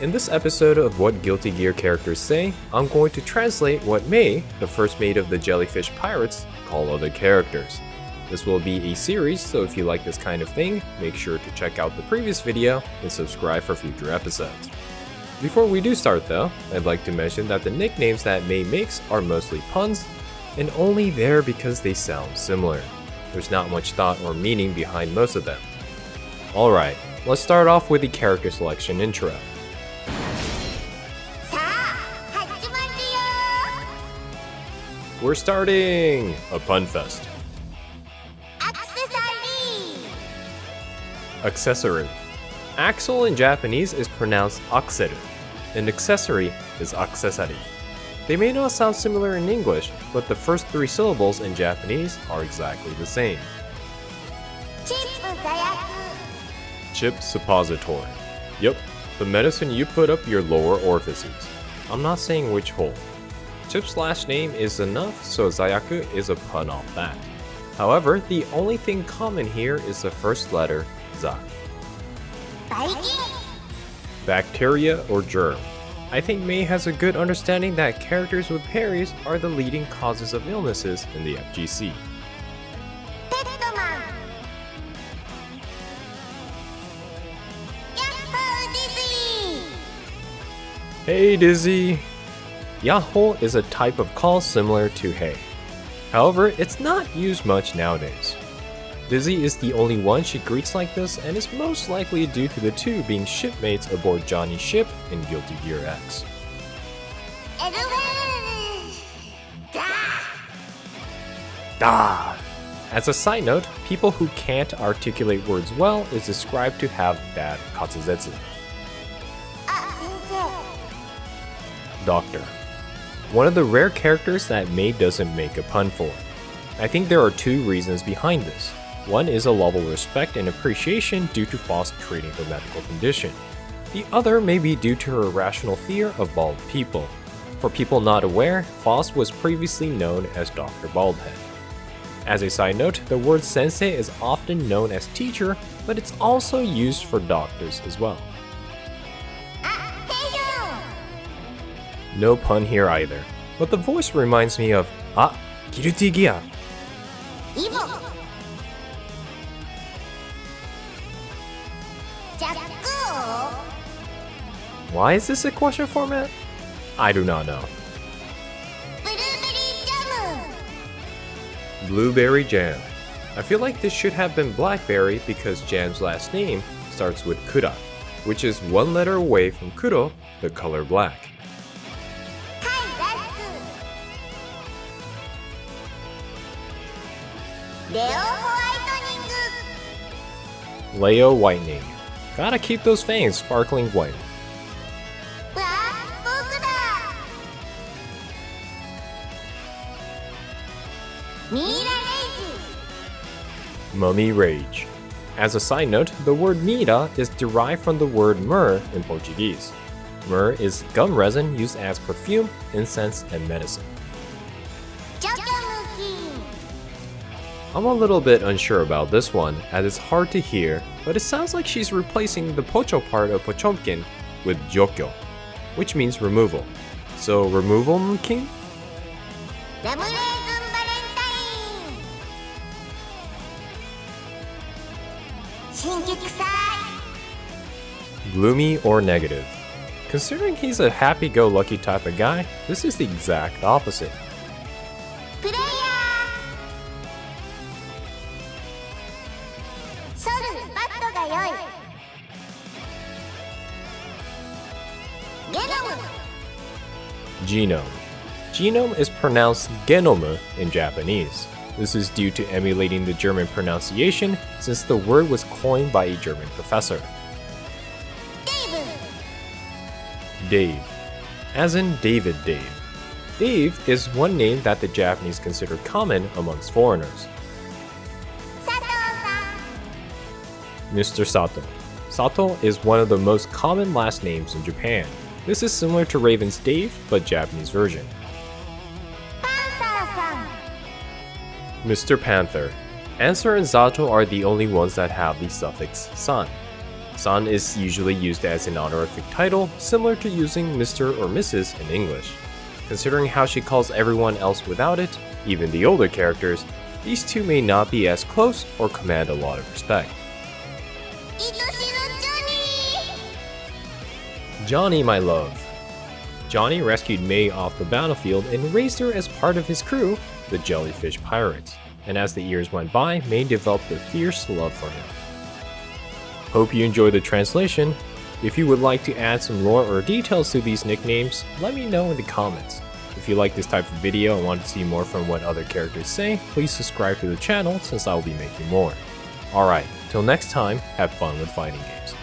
In this episode of What Guilty Gear Characters Say, I'm going to translate what Mei, the first mate of the Jellyfish Pirates, call other characters. This will be a series, so if you like this kind of thing, make sure to check out the previous video and subscribe for future episodes. Before we do start though, I'd like to mention that the nicknames that Mei makes are mostly puns, and only there because they sound similar. There's not much thought or meaning behind most of them. Alright, let's start off with the character selection intro. We're starting a pun fest. Accessory. Axle in Japanese is pronounced akseru, and accessory is accessory. They may not sound similar in English, but the first three syllables in Japanese are exactly the same. Chip suppository. Yep, the medicine you put up your lower orifices. I'm not saying which hole. Chip's last name is enough, so Zayaku is a pun off that. However, the only thing common here is the first letter, za. Bacteria or germ. I think Mei has a good understanding that characters with parries are the leading causes of illnesses in the FGC. Hey Dizzy! Yahoo is a type of call similar to hey. However, it's not used much nowadays. Dizzy is the only one she greets like this, and is most likely due to the two being shipmates aboard Johnny's ship in Guilty Gear X. Da! As a side note, people who can't articulate words well is described to have bad katsuzetsu. Doctor. One of the rare characters that Mei doesn't make a pun for. I think there are two reasons behind this. One is a level of respect and appreciation due to Faust treating the medical condition. The other may be due to her irrational fear of bald people. For people not aware, Faust was previously known as Dr. Baldhead. As a side note, the word sensei is often known as teacher, but it's also used for doctors as well. No pun here either, but the voice reminds me of Guilty Gear. Why is this a question format? I do not know. Blueberry jam. I feel like this should have been blackberry because Jam's last name starts with kura, which is one letter away from kuro, the color black. Leo whitening. Gotta keep those fangs sparkling white. Mummy rage. As a side note, the word mira is derived from the word myrrh in Portuguese. Myrrh is gum resin used as perfume, incense, and medicine. I'm a little bit unsure about this one, as it's hard to hear, but it sounds like she's replacing the pocho part of Pochomkin with jokyo, which means removal. So removal king? Gloomy or negative. Considering he's a happy-go-lucky type of guy, this is the exact opposite. Genome. Genome is pronounced genome in Japanese. This is due to emulating the German pronunciation since the word was coined by a German professor. Dave. As in David Dave. Dave is one name that the Japanese consider common amongst foreigners. Mr. Sato. Sato is one of the most common last names in Japan. This is similar to Raven's Dave, but Japanese version. Mr. Panther. Answer and Zato are the only ones that have the suffix san. San is usually used as an honorific title, similar to using Mr. or Mrs. in English. Considering how she calls everyone else without it, even the older characters, these two may not be as close or command a lot of respect. Johnny, my love. Johnny rescued Mei off the battlefield and raised her as part of his crew, the Jellyfish Pirates, and as the years went by, Mei developed a fierce love for him. Hope you enjoyed the translation. If you would like to add some lore or details to these nicknames, let me know in the comments. If you like this type of video and want to see more from what other characters say, please subscribe to the channel since I will be making more. Alright, till next time, have fun with fighting games.